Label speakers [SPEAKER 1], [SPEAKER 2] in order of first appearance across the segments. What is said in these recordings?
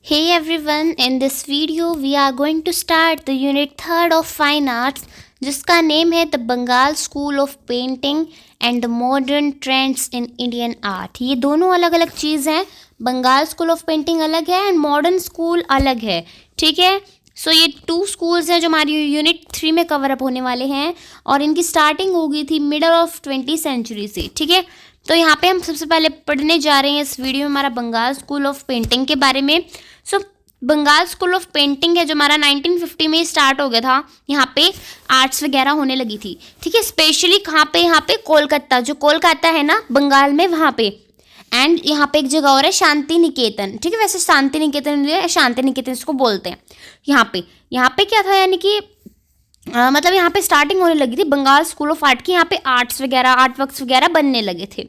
[SPEAKER 1] Hey everyone, in this video we are going to start the unit 3rd of Fine Arts जिसका name है the Bengal school of painting and the modern trends in Indian art. ये दोनों अलग अलग चीज़ हैं। Bengal school of painting अलग है and modern school अलग है। ठीक है, सो ये 2 स्कूल्स हैं जो हमारी यूनिट 3 में कवर अप होने वाले हैं और इनकी स्टार्टिंग हो गई थी मिडल ऑफ 20th सेंचुरी से। ठीक है, तो यहाँ पे हम सबसे पहले पढ़ने जा रहे हैं इस वीडियो में हमारा बंगाल स्कूल ऑफ पेंटिंग के बारे में। सो बंगाल स्कूल ऑफ पेंटिंग है जो हमारा 1950 में स्टार्ट हो गया था। यहाँ पे आर्ट्स वगैरह होने लगी थी। ठीक है, स्पेशली कहाँ पे, यहाँ पे कोलकाता, जो कोलकाता है ना बंगाल में, वहाँ पे। एंड यहाँ पे एक जगह और है शांति निकेतन। ठीक है, वैसे शांति निकेतन शांति निकेतन इसको बोलते हैं। यहाँ पे क्या था, यानी कि मतलब यहाँ पे स्टार्टिंग होने लगी थी बंगाल स्कूल ऑफ आर्ट की। यहाँ पे आर्ट्स वगैरह, आर्ट वर्क्स वगैरह बनने लगे थे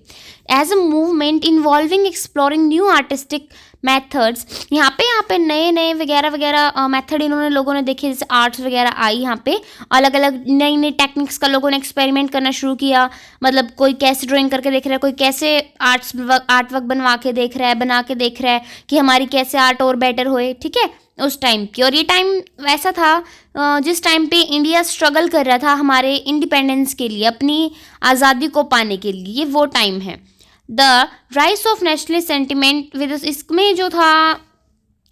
[SPEAKER 1] as a movement involving exploring new artistic methods. यहाँ पे नए नए वगैरह वगैरह मेथड इन्होंने लोगों ने देखे, जैसे आर्ट्स वगैरह आई। यहाँ पे अलग अलग नई नई टेक्निक्स का लोगों ने एक्सपेरिमेंट करना शुरू किया। मतलब कोई कैसे ड्राइंग करके देख रहा है, कोई कैसे आर्ट वर्क बनवा के देख रहा है, बना के देख रहा है कि हमारी कैसे आर्ट और बेटर होए। ठीक है, उस टाइम की। और ये टाइम वैसा था जिस टाइम पे इंडिया स्ट्रगल कर रहा था हमारे इंडिपेंडेंस के लिए, अपनी आज़ादी को पाने के लिए। ये वो टाइम है। The rise of nationalist sentiment with, इसमें जो था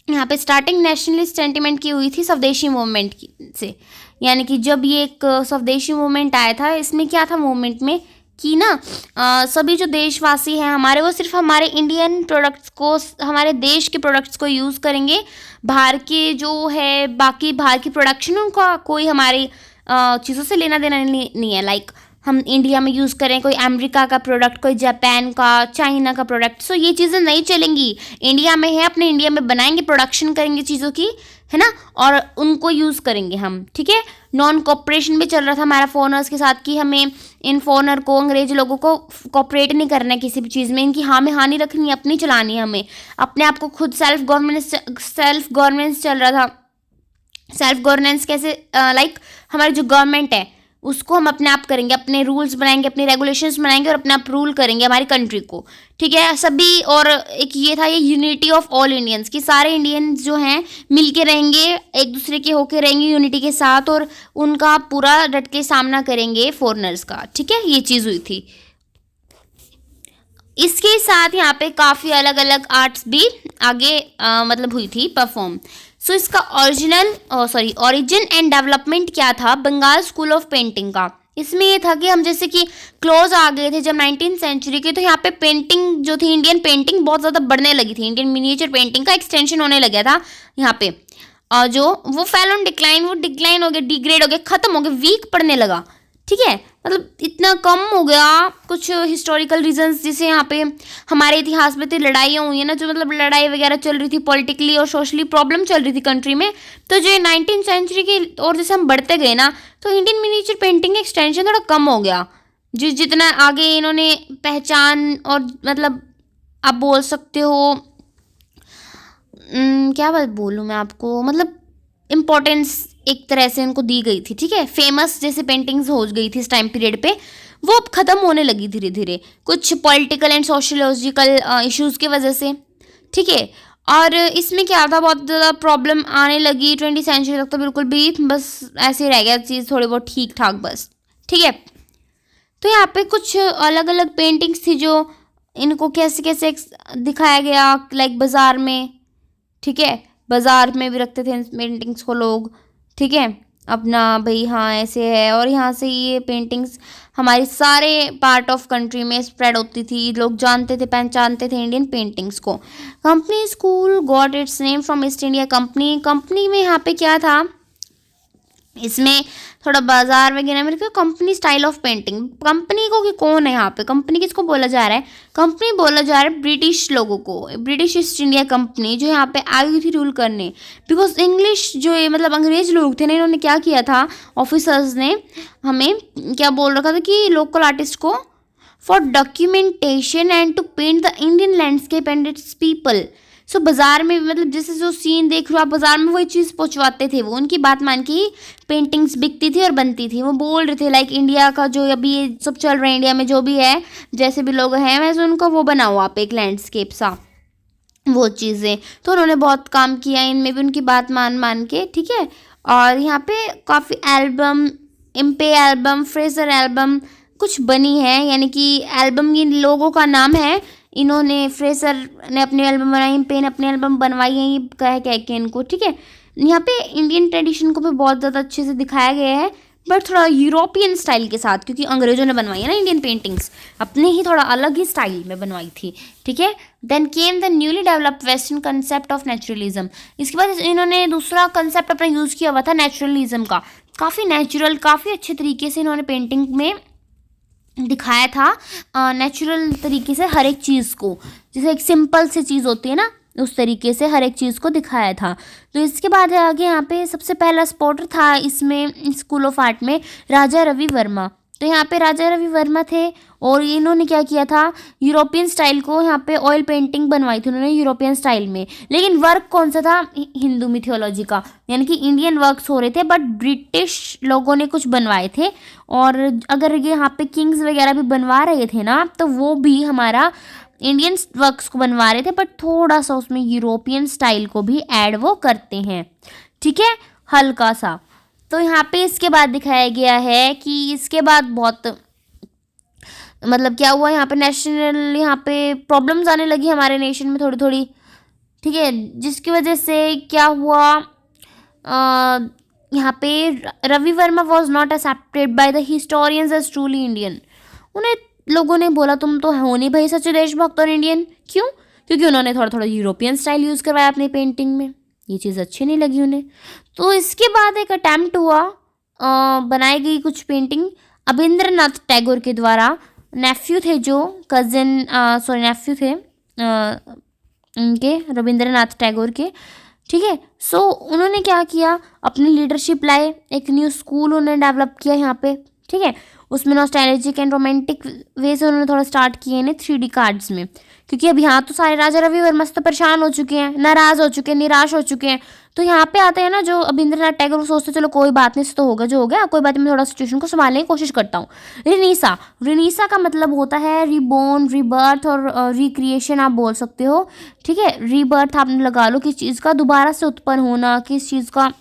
[SPEAKER 1] यहाँ पे स्टार्टिंग नेशनलिस्ट सेंटिमेंट की हुई थी स्वदेशी मूवमेंट से। यानी कि जब ये एक स्वदेशी मूवमेंट आया था, इसमें क्या था मूवमेंट में कि ना सभी जो देशवासी हैं हमारे, वो सिर्फ हमारे इंडियन प्रोडक्ट्स को, हमारे देश के प्रोडक्ट्स को यूज़ करेंगे। बाहर के जो है बाकी बाहर की प्रोडक्शन, उनका कोई हमारी चीज़ों से लेना देना नहीं है। लाइक हम इंडिया में यूज़ करें कोई अमेरिका का प्रोडक्ट, कोई जापान का, चाइना का प्रोडक्ट, सो ये चीज़ें नहीं चलेंगी। इंडिया में है, अपने इंडिया में बनाएंगे, प्रोडक्शन करेंगे चीज़ों की, है ना, और उनको यूज़ करेंगे हम। ठीक है, नॉन कॉपरेशन भी चल रहा था हमारा फॉरनर्स के साथ कि हमें इन फॉरनर को, अंग्रेज लोगों को कॉपरेट नहीं करना है किसी भी चीज़ में, इनकी हाँ में हानि रखनी है, अपनी चलानी है हमें। अपने आप को खुद सेल्फ गवर्नेंस चल रहा था। सेल्फ गवर्नेंस कैसे, लाइक हमारी जो गवर्नमेंट है उसको हम अपने आप करेंगे, अपने रूल्स बनाएंगे, अपने रेगुलेशंस बनाएंगे और अपने आप रूल करेंगे हमारी कंट्री को। ठीक है, सभी। और एक ये था, ये यूनिटी ऑफ ऑल इंडियंस, कि सारे इंडियंस जो हैं मिल के रहेंगे, एक दूसरे के होके रहेंगे यूनिटी के साथ, और उनका पूरा डट के सामना करेंगे फॉरनर्स का। ठीक है, ये चीज़ हुई थी। इसके साथ यहाँ पे काफ़ी अलग अलग आर्ट्स भी आगे मतलब हुई थी परफॉर्म। सो इसका ओरिजिन एंड डेवलपमेंट क्या था बंगाल स्कूल ऑफ पेंटिंग का। इसमें ये था कि हम जैसे कि क्लोज आ गए थे जब 19th सेंचुरी के, तो यहाँ पे पेंटिंग जो थी, इंडियन पेंटिंग बहुत ज़्यादा बढ़ने लगी थी। इंडियन मिनिएचर पेंटिंग का एक्सटेंशन होने लगा था यहाँ पे। और जो वो फेल ऑन डिक्लाइन, वो डिक्लाइन हो गया, डिग्रेड हो गया, ख़त्म हो गया, वीक पड़ने लगा। ठीक है, मतलब इतना कम हो गया। कुछ हिस्टोरिकल रीजंस, जैसे यहाँ पे हमारे इतिहास में तो लड़ाइयाँ हुई है ना, जो मतलब लड़ाई वगैरह चल रही थी, पॉलिटिकली और सोशली प्रॉब्लम चल रही थी कंट्री में। तो जो 19th सेंचुरी की और जैसे हम बढ़ते गए ना, तो इंडियन मिनिएचर पेंटिंग एक्सटेंशन थोड़ा कम हो गया। जितना आगे इन्होंने पहचान, और मतलब आप बोल सकते हो क्या बात बोलूँ मैं आपको, मतलब इम्पोर्टेंस एक तरह से इनको दी गई थी। ठीक है, फेमस जैसे पेंटिंग्स हो गई थी इस टाइम पीरियड पे, वो अब ख़त्म होने लगी धीरे धीरे, कुछ पॉलिटिकल एंड सोशोलॉजिकल इश्यूज़ की वजह से। ठीक है, और इसमें क्या था, बहुत ज़्यादा प्रॉब्लम आने लगी 20th सेंचुरी तक, तो बिल्कुल भी बस ऐसे ही रह गया चीज़, थोड़ी बहुत ठीक ठाक बस। ठीक है, तो यहाँ पे कुछ अलग अलग पेंटिंग्स थी जो इनको कैसे कैसे दिखाया गया, लाइक बाज़ार में। ठीक है, बाज़ार में भी रखते थे पेंटिंग्स को लोग। ठीक है, अपना भाई हाँ ऐसे है, और यहाँ से ये पेंटिंग्स हमारी सारे पार्ट ऑफ कंट्री में स्प्रेड होती थी, लोग जानते थे, पहचानते थे इंडियन पेंटिंग्स को। Company school got its name from east India company में यहाँ पे क्या था, इसमें थोड़ा बाजार वगैरह में company style of painting. Company को कि कौन है यहाँ पे, कंपनी किसको बोला जा रहा है, कंपनी बोला जा रहा है ब्रिटिश लोगों को, ब्रिटिश ईस्ट इंडिया कंपनी जो यहाँ पे आई हुई थी रूल करने। बिकॉज इंग्लिश जो ये मतलब अंग्रेज लोग थे ना, इन्होंने क्या किया था, ऑफिसर्स ने हमें क्या बोल रखा था कि लोकल आर्टिस्ट को for documentation and to paint the Indian landscape and its people. So बाज़ार में मतलब जैसे जो सीन देख रहे हो आप, बाज़ार में वही चीज़ पहुँचवाते थे वो, उनकी बात मान के पेंटिंग्स बिकती थी और बनती थी। वो बोल रहे थे लाइक इंडिया का जो अभी ये सब चल रहा है, इंडिया में जो भी है, जैसे भी लोग हैं वैसे उनका वो बनाओ आप एक लैंडस्केप सा। वो चीज़ें। तो उन्होंने बहुत काम किया इनमें भी, उनकी बात मान मान के, ठीक है। और यहाँ पे काफ़ी album, Impey album, Fraser album कुछ बनी है, यानी कि एल्बम इन लोगों का नाम है। इन्होंने, फ्रेजर ने अपनी एल्बम बनाई, इम्पे ने अपनी एल्बम बनवाई है, ये कह कह के इनको, ठीक है। यहाँ पे इंडियन ट्रेडिशन को भी बहुत ज़्यादा अच्छे से दिखाया गया है, बट थोड़ा यूरोपियन स्टाइल के साथ, क्योंकि अंग्रेजों ने बनवाई है ना इंडियन पेंटिंग्स, अपने ही थोड़ा अलग ही स्टाइल में बनवाई थी, ठीक है। Then came the newly developed western concept of naturalism. इसके बाद इन्होंने दूसरा कंसेप्ट अपना यूज़ किया हुआ था नेचुरलिज्म का। काफ़ी नेचुरल, काफ़ी अच्छे तरीके से इन्होंने पेंटिंग में दिखाया था, नेचुरल तरीके से हर एक चीज़ को, जैसे एक सिंपल सी चीज़ होती है ना, उस तरीके से हर एक चीज़ को दिखाया था। तो इसके बाद आगे यहाँ पे सबसे पहला स्पॉटर था इसमें स्कूल ऑफ आर्ट में राजा रवि वर्मा। तो यहाँ पे राजा रवि वर्मा थे, और इन्होंने क्या किया था, यूरोपियन स्टाइल को, यहाँ पे ऑयल पेंटिंग बनवाई थी उन्होंने यूरोपियन स्टाइल में। लेकिन वर्क कौन सा था, हिंदू मिथोलॉजी का, यानी कि इंडियन वर्क्स हो रहे थे, बट ब्रिटिश लोगों ने कुछ बनवाए थे। और अगर ये यहाँ पे किंग्स वगैरह भी बनवा रहे थे ना, तो वो भी हमारा इंडियन वर्क्स को बनवा रहे थे, बट थोड़ा सा उसमें यूरोपियन स्टाइल को भी ऐड वो करते हैं, ठीक है, हल्का सा। तो यहाँ पे इसके बाद दिखाया गया है कि इसके बाद बहुत, मतलब क्या हुआ यहाँ पे, नेशनल, यहाँ पे प्रॉब्लम्स आने लगी हमारे नेशन में थोड़ी थोड़ी, ठीक है, जिसकी वजह से क्या हुआ, यहाँ पे Ravi Varma was not accepted by the historians as truly Indian. उन्हें लोगों ने बोला तुम तो हो नहीं भाई सच्चे देशभक्त और इंडियन, क्यों, क्योंकि उन्होंने थोड़ा थोड़ा यूरोपियन स्टाइल यूज़ करवाया अपनी पेंटिंग में, ये चीज़ अच्छी नहीं लगी उन्हें। तो इसके बाद एक अटैम्प्ट हुआ, बनाई गई कुछ पेंटिंग अभिंद्रनाथ टैगोर के द्वारा, नेफ्यू थे जो, कज़न, सॉरी नेफ्यू थे उनके, रविंद्रनाथ टैगोर के, ठीक है। सो उन्होंने क्या किया, अपनी लीडरशिप लाए, एक न्यू स्कूल उन्होंने डेवलप किया यहाँ पे, ठीक है। उसमें नॉस्टैल्जिक एंड रोमांटिक वे से उन्होंने थोड़ा स्टार्ट किए हैं 3D कार्ड्स में, क्योंकि अब यहाँ तो सारे राजा रवि वर्मा से तो परेशान हो चुके हैं, नाराज़ हो चुके हैं, निराश हो चुके हैं। तो यहाँ पे आते हैं ना जो अभिंद्रनाथ टैगोर, वो सोचते चलो कोई बात नहीं, तो होगा जो हो गया, कोई बात नहीं, मैं थोड़ा सिचुएशन को संभालने की कोशिश करता हूँ। रिनीसा, रिनीसा का मतलब होता है रीबोर्न, रीबर्थ और रिक्रिएशन आप बोल सकते हो, ठीक है। रीबर्थ आपने लगा लो, किस चीज़ का दोबारा से उत्पन्न होना, किस चीज़ का,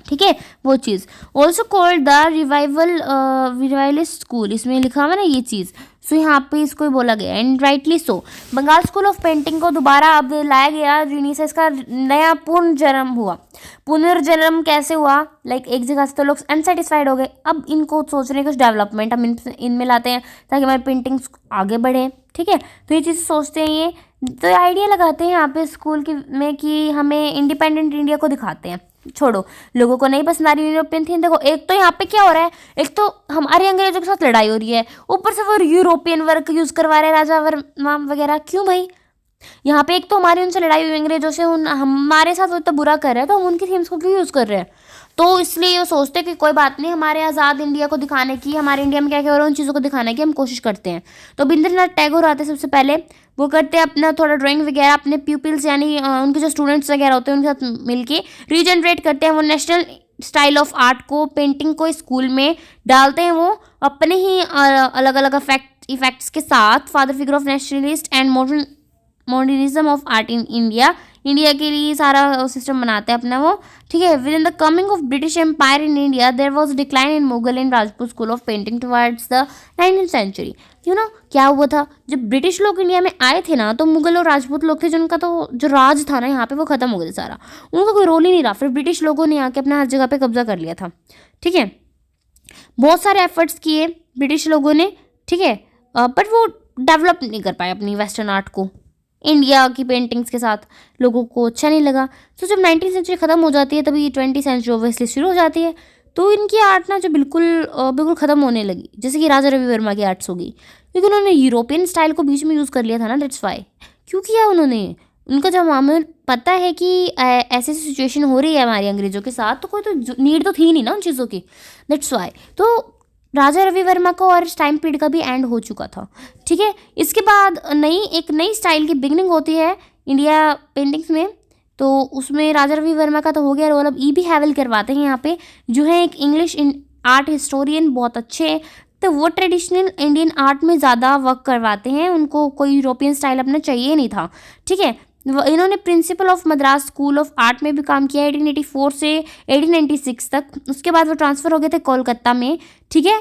[SPEAKER 1] ठीक है, वो चीज़। Also called the revivalist school, इसमें लिखा हुआ ना ये चीज़, सो यहाँ पे इसको ही बोला गया, and rightly so. Bengal school of painting को दोबारा अब लाया गया, यूनिसा, इसका नया पुनर्जन्म हुआ। पुनर्जन्म कैसे हुआ, लाइक एक जगह से तो लोग अनसेटिस्फाइड हो गए, अब इनको सोच रहे हैं कुछ डेवलपमेंट हम इनमें लाते हैं ताकि हमारी पेंटिंग्स आगे बढ़े, ठीक है। तो ये चीज़ सोचते हैं ये, तो आइडिया लगाते हैं यहाँ पे स्कूल की में कि हमें इंडिपेंडेंट इंडिया को दिखाते हैं। छोड़ो, लोगों को नहीं पसंद आ रही यूरोपियन थीम। देखो, एक तो यहाँ पे क्या हो रहा है, एक तो हमारे अंग्रेजों के साथ लड़ाई हो रही है, ऊपर से वो यूरोपियन वर्क यूज़ करवा रहे हैं राजा वर्मा वगैरह, क्यों भाई। यहाँ पे एक तो हमारी उनसे लड़ाई हुई अंग्रेजों से, हमारे साथ वो इतना बुरा कर रहे हैं, तो हम उनकी थीम्स को क्यों यूज़ कर रहे हैं। तो इसलिए वो सोचते हैं कि कोई बात नहीं, हमारे आज़ाद इंडिया को दिखाने की, हमारे इंडिया में क्या क्या हो रहा है उन चीज़ों को दिखाने की हम कोशिश करते हैं। तो रविंद्रनाथ टैगोर आते सबसे पहले, वो करते हैं अपना थोड़ा ड्राइंग वगैरह अपने प्यूपिल्स, यानी उनके जो स्टूडेंट्स वगैरह होते हैं उनके साथ मिलके रीजनरेट करते हैं वो नेशनल स्टाइल ऑफ आर्ट को, पेंटिंग को स्कूल में डालते हैं, वो अपने ही अलग अलग इफेक्ट्स के साथ। Father figure of nationalist and modernism of art in India, India के लिए सारा सिस्टम बनाते हैं अपना वो, ठीक है। Within the coming of British empire in India there was decline in Mughal and Rajput school of painting towards the 19th century. You know क्या हुआ था, जब ब्रिटिश लोग इंडिया में आए थे ना, तो मुगल और राजपूत लोग थे जिनका तो जो राज था ना यहाँ पे वो खत्म हो गया सारा, उनका कोई रोल ही नहीं रहा। फिर ब्रिटिश लोगों ने आके अपना हर जगह पे कब्जा कर लिया था, ठीक है। बहुत सारे एफर्ट्स किए ब्रिटिश लोगों ने, ठीक है, बट वो डेवलप नहीं कर पाए अपनी वेस्टर्न आर्ट को इंडिया की पेंटिंग्स के साथ, लोगों को अच्छा नहीं लगा। तो जब 19th सेंचुरी ख़त्म हो जाती है तभी 20th सेंचुरी ओबियसली शुरू हो जाती है, तो इनकी आर्ट ना जो बिल्कुल ख़त्म होने लगी, जैसे कि राजा रवि वर्मा की आर्ट्स होगी, क्योंकि उन्होंने यूरोपियन स्टाइल को बीच में यूज़ कर लिया था ना, दैट्स वाई। क्यों किया उन्होंने, उनका जब हमें पता है कि ऐसी सिचुएशन हो रही है हमारे अंग्रेज़ों के साथ, तो कोई तो नीड तो थी नहीं ना उन चीज़ों की, दैट्स वाई। तो राजा रवि वर्मा का और इस टाइम पीरियड का भी एंड हो चुका था, ठीक है। इसके बाद एक नई स्टाइल की बिगनिंग होती है इंडिया पेंटिंग्स में, तो उसमें राजा रवि वर्मा का तो हो गया रोल। अब E.B. हैवल करवाते हैं यहाँ पे, जो है एक इंग्लिश आर्ट हिस्टोरियन, बहुत अच्छे। तो वो ट्रेडिशनल इंडियन आर्ट में ज़्यादा वर्क करवाते हैं, उनको कोई यूरोपियन स्टाइल अपना चाहिए नहीं था, ठीक है। इन्होंने principle of Madras school of art में भी काम किया 1884 से 1896 तक। उसके बाद वो ट्रांसफ़र हो गए थे कोलकाता में, ठीक है।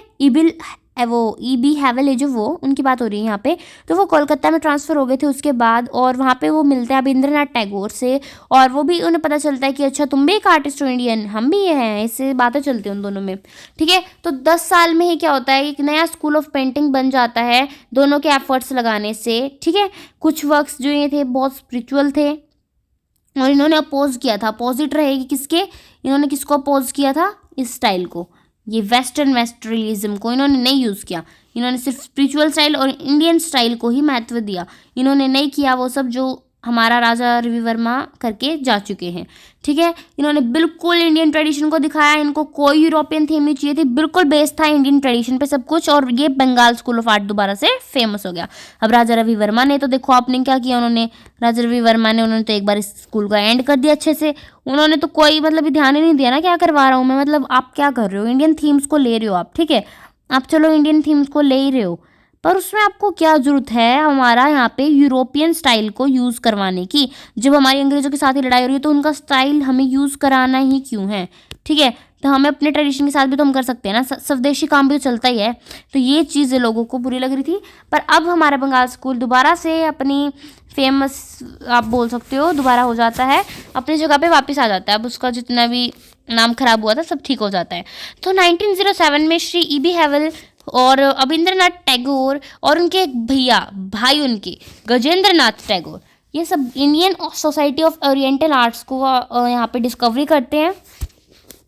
[SPEAKER 1] वो E.B. हैवल है जो, वो उनकी बात हो रही है यहाँ पे। तो वो कोलकाता में ट्रांसफ़र हो गए थे उसके बाद, और वहाँ पे वो मिलते हैं रविंद्रनाथ टैगोर से, और वो भी उन्हें पता चलता है कि अच्छा तुम भी एक आर्टिस्ट हो इंडियन, हम भी ये हैं, इससे बातें चलती हैं उन दोनों में, ठीक है। तो 10 साल में ही क्या होता है, एक नया स्कूल ऑफ पेंटिंग बन जाता है दोनों के एफर्ट्स लगाने से, ठीक है। कुछ वर्क्स जो ये थे बहुत स्पिरिचुअल थे, और इन्होंने अपोज किया था, अपोजिट रहेगी किसके, इन्होंने किसको अपोज किया था, इस स्टाइल को, ये वेस्टर्न वेस्टर्नलिज्म को इन्होंने नहीं यूज़ किया। इन्होंने सिर्फ स्पिरिचुअल स्टाइल और इंडियन स्टाइल को ही महत्व दिया। इन्होंने नहीं किया वो सब जो हमारा राजा रवि वर्मा करके जा चुके हैं, ठीक है। इन्होंने बिल्कुल इंडियन ट्रेडिशन को दिखाया, इनको कोई यूरोपियन थीम नहीं चाहिए थी, बिल्कुल बेस्ड था इंडियन ट्रेडिशन पे सब कुछ, और ये बंगाल स्कूल ऑफ आर्ट दोबारा से फेमस हो गया। अब राजा रवि वर्मा ने तो देखो आपने क्या किया, राजा रवि वर्मा ने उन्होंने तो एक बार इस स्कूल का एंड कर दिया अच्छे से। उन्होंने तो कोई मतलब ध्यान ही नहीं दिया ना क्या करवा रहा हूँ मैं, मतलब आप क्या कर रहे हो, इंडियन थीम्स को ले रहे हो आप, ठीक है, आप चलो इंडियन थीम्स को ले ही रहे हो, पर उसमें आपको क्या ज़रूरत है हमारा यहाँ पे यूरोपियन स्टाइल को यूज़ करवाने की। जब हमारी अंग्रेज़ों के साथ ही लड़ाई हो रही है तो उनका स्टाइल हमें यूज़ कराना ही क्यों है, ठीक है। तो हमें अपने ट्रेडिशन के साथ भी तो हम कर सकते हैं ना, स्वदेशी काम भी तो चलता ही है। तो ये चीज़ लोगों को बुरी लग रही थी, पर अब हमारा बंगाल स्कूल दोबारा से अपनी फेमस, आप बोल सकते हो, दोबारा हो जाता है, अपनी जगह पे वापस आ जाता है। अब उसका जितना भी नाम खराब हुआ था सब ठीक हो जाता है। तो 1907 में श्री E.B. हैवल और रविंद्रनाथ टैगोर और उनके एक भाई उनके गजेंद्र नाथ टैगोर, ये सब Indian society of oriental arts को यहाँ पे डिस्कवरी करते हैं,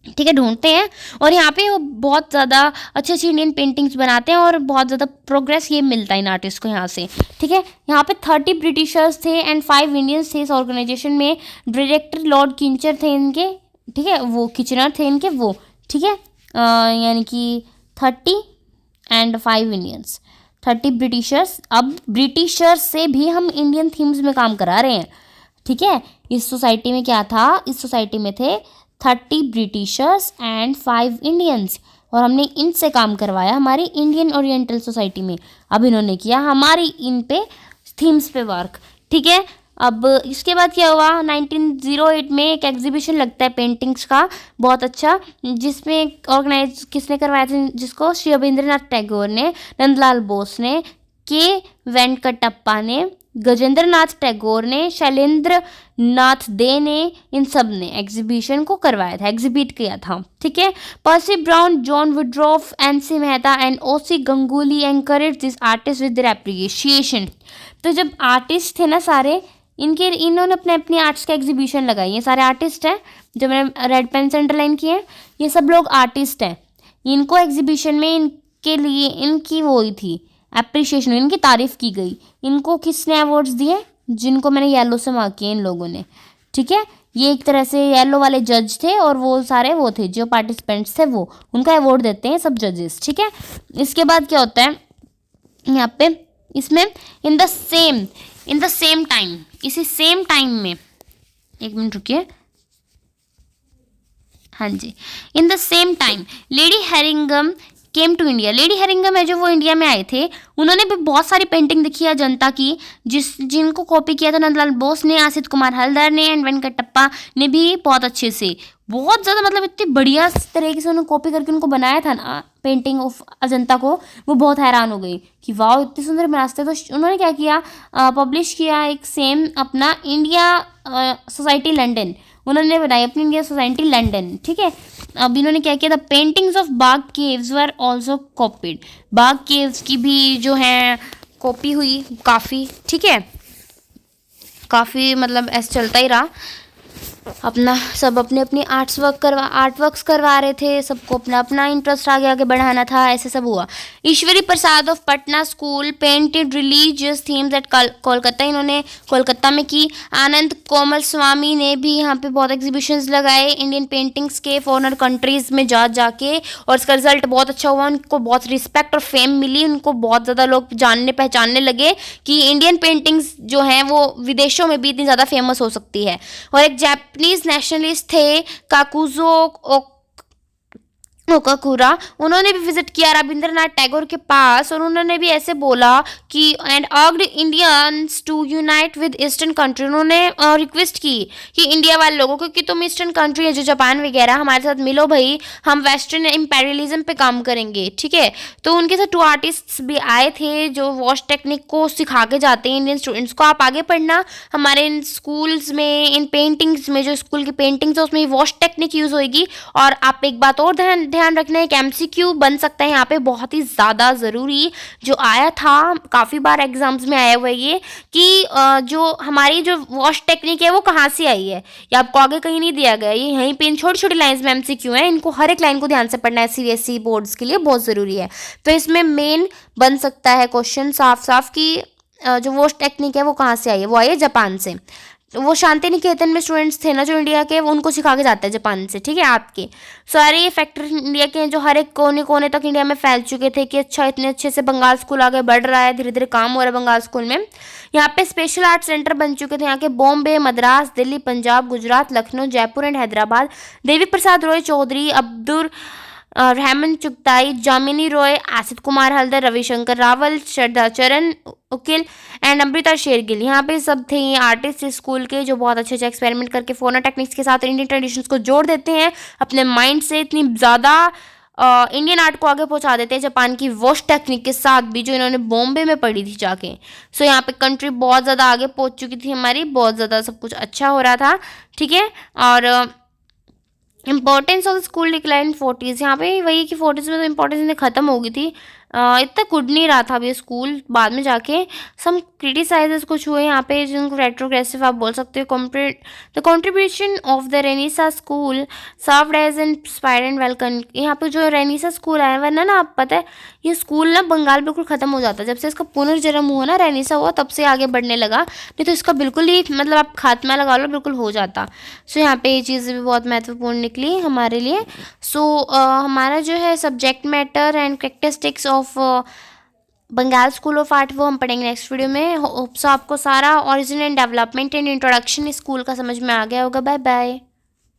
[SPEAKER 1] ठीक है, ढूंढते हैं, और यहाँ पे वो बहुत ज़्यादा अच्छी अच्छी इंडियन पेंटिंग्स बनाते हैं, और बहुत ज़्यादा प्रोग्रेस ये मिलता है इन आर्टिस्ट को यहाँ से, ठीक है। यहाँ पे 30 ब्रिटिशर्स थे एंड 5 इंडियंस थे इस ऑर्गेनाइजेशन में। डायरेक्टर लॉर्ड किंचर थे इनके, ठीक है, वो किचनर थे इनके वो, ठीक है, यानी कि 30 एंड 5 इंडियंस, 30 ब्रिटिशर्स। अब ब्रिटिशर्स से भी हम इंडियन थीम्स में काम करा रहे हैं, ठीक है। इस सोसाइटी में क्या था, इस सोसाइटी में थे 30 ब्रिटिशर्स एंड 5 इंडियंस, और हमने इनसे काम करवाया हमारी इंडियन ओरिएंटल सोसाइटी में। अब इन्होंने किया हमारी इन पे थीम्स पे वर्क, ठीक है। अब इसके बाद क्या हुआ, 1908 में एक एग्जीबिशन लगता है पेंटिंग्स का बहुत अच्छा, जिसमें ऑर्गेनाइज किसने करवाया था, जिसको श्री रविंद्रनाथ टैगोर ने, नंदलाल बोस ने, के वेंकटप्पा ने, गजेंद्र नाथ टैगोर ने, शैलेंद्र नाथ दे ने, इन सब ने एग्जीबिशन को करवाया था, एग्जिबिट किया था, ठीक है। Percy Brown, John Woodroffe, N C. Mehta and O.C. Ganguly encourage this artist with their appreciation. तो जब आर्टिस्ट थे ना सारे, इन्होंने अपनी आर्ट्स का एग्जीबिशन लगाई, ये सारे आर्टिस्ट हैं जो मैंने रेड पेन से अंडरलाइन किए हैं, ये सब लोग आर्टिस्ट हैं। इनको एग्जीबिशन में इनके लिए इनकी वो हुई थी एप्रिसिएशन, इनकी तारीफ़ की गई। इनको किसने अवार्ड्स दिए, जिनको मैंने येलो से मार्क किए इन लोगों ने, ठीक है। ये एक तरह से येलो वाले जज थे, और वो सारे वो थे जो पार्टिसिपेंट्स थे, वो उनका अवार्ड देते हैं सब जजेस, ठीक है। इसके बाद क्या होता है यहाँ पे, इसमें इन द सेम टाइम, इसी सेम टाइम में, एक मिनट रुकिए, हाँ जी, in the same time lady Herringham came to India. Lady Herringham है जो, वो इंडिया में आए थे, उन्होंने भी बहुत सारी पेंटिंग दिखी है जनता की, जिनको कॉपी किया था नंदलाल बोस ने, आसित कुमार हल्दर ने एंड वेंकटप्पा ने भी बहुत अच्छे से, बहुत ज़्यादा, मतलब इतनी बढ़िया तरीके से उन्होंने कॉपी करके उनको बनाया था ना पेंटिंग ऑफ अजंता को, वो बहुत हैरान हो गई कि वाह इतनी सुंदर बनाते। तो उन्होंने क्या किया, पब्लिश किया एक सेम अपना इंडिया सोसाइटी लंदन, उन्होंने बनाई अपनी इंडिया सोसाइटी लंदन, ठीक है। अब इन्होंने क्या किया था, paintings of Bagh caves were also copied, Bagh caves की भी जो है कॉपी हुई काफ़ी, ठीक है, काफ़ी मतलब ऐसे चलता ही रहा अपना, सब अपने आर्ट वर्क्स करवा रहे थे, सबको अपना इंटरेस्ट आगे बढ़ाना था, ऐसे सब हुआ। Ishwari Prasad of Patna school painted religious themes at Kolkata, इन्होंने कोलकाता में की। आनंद कोमल स्वामी ने भी यहाँ पे बहुत एग्जीबिशंस लगाए इंडियन पेंटिंग्स के फॉरेनर कंट्रीज़ में जाके, और इसका रिजल्ट बहुत अच्छा हुआ, उनको बहुत रिस्पेक्ट और फेम मिली, उनको बहुत ज़्यादा लोग जानने पहचानने लगे कि इंडियन पेंटिंग्स जो हैं वो विदेशों में भी इतनी ज़्यादा फेमस हो सकती है। और एक जापानीज नेशनलिस्ट थे काकुजो ओकाकुरा, उन्होंने भी विजिट किया रविंद्रनाथ टैगोर के पास, और उन्होंने भी ऐसे बोला कि and urged Indians to unite with eastern country. उन्होंने रिक्वेस्ट की कि इंडिया वाले लोगों को कि तुम ईस्टर्न कंट्री है जो जापान वगैरह, हमारे साथ मिलो भाई, हम वेस्टर्न इम्पेरियलिज्म पे काम करेंगे, ठीक है। तो उनके साथ 2 आर्टिस्ट भी आए थे जो वॉश टेक्निक को सिखा के जाते हैं इंडियन स्टूडेंट्स को। आप आगे पढ़ना, हमारे इन स्कूल्स में, इन पेंटिंग्स में, जो स्कूल की पेंटिंग्स है उसमें वॉश टेक्निक यूज़ होगी। और आप एक बात और ध्यान ध्यान रखना, एक एमसीक्यू बन सकता है यहाँ पे बहुत ही ज़्यादा ज़रूरी, जो आया था काफ़ी बार एग्जाम्स में आया हुआ है ये, कि जो हमारी जो वॉश टेक्निक है वो कहाँ से आई है। ये आपको आगे कहीं नहीं दिया गया, ये यहीं पे इन छोटी छोटी लाइन्स में एमसीक्यू है, इनको हर एक लाइन को ध्यान से पढ़ना है, सीबीएसई बोर्ड्स के लिए बहुत ज़रूरी है। तो इसमें मेन बन सकता है क्वेश्चन साफ साफ कि जो वॉश टेक्निक है वो कहाँ से आई है, वो आई है जापान से। वो शांति निकेतन में स्टूडेंट्स थे ना जो इंडिया के, वो उनको सिखा के जाते हैं जापान से, ठीक है। आपके सारे ये फैक्टर इंडिया के हैं जो हर एक कोने कोने तक इंडिया में फैल चुके थे कि अच्छा इतने अच्छे से बंगाल स्कूल आगे बढ़ रहा है, धीरे धीरे काम हो रहा है बंगाल स्कूल में। यहाँ पे स्पेशल आर्ट सेंटर बन चुके थे यहाँ के बॉम्बे, मद्रास, दिल्ली, पंजाब, गुजरात, लखनऊ, जयपुर एंड हैदराबाद। देवी प्रसाद रॉय चौधरी, अब्दुल रहमान चुगताई, जामिनी रॉय, आसित कुमार हल्दर, रविशंकर रावल, श्रद्धा चरण उकिल एंड अमृता शेरगिल, यहाँ पे सब थे ये आर्टिस्ट स्कूल के जो बहुत अच्छे अच्छे एक्सपेरिमेंट करके फोना टेक्निक्स के साथ इंडियन ट्रेडिशंस को जोड़ देते हैं अपने माइंड से। इतनी ज़्यादा इंडियन आर्ट को आगे पहुंचा देते हैं जापान की वॉश टेक्निक के साथ भी, जो इन्होंने बॉम्बे में पढ़ी थी जाके। सो यहाँ पे कंट्री बहुत ज़्यादा आगे पहुंच चुकी थी हमारी, बहुत ज़्यादा सब कुछ अच्छा हो रहा था, ठीक है। और importance of school decline 40s, यहाँ पे वही कि 40s में तो इंपॉर्टेंस खत्म हो गई थी, इतना कुड नहीं रहा था अभी स्कूल, बाद में जाके सम क्रिटिसाइजेस कुछ हुए यहाँ पे जिनको रेट्रोग्रेसिव आप बोल सकते हो। The contribution of the renaissance school served as an inspire and welcome. यहाँ पे जो रेनिसा स्कूल आया, वरना ना आप पता है ये स्कूल ना बंगाल बिल्कुल ख़त्म हो जाता, जब से इसका पुनर्जन्म हुआ ना, रेनिसा हुआ, तब से आगे बढ़ने लगा, नहीं तो इसका बिल्कुल ही मतलब आप खात्मा लगा लो बिल्कुल हो जाता। सो यहाँ पे ये चीज़ भी बहुत महत्वपूर्ण निकली हमारे लिए। सो हमारा जो है subject matter and characteristics of Bengal school of art वो हम पढ़ेंगे नेक्स्ट वीडियो में। होप सो आपको सारा origin and development and introduction school का समझ में आ गया होगा। Bye bye.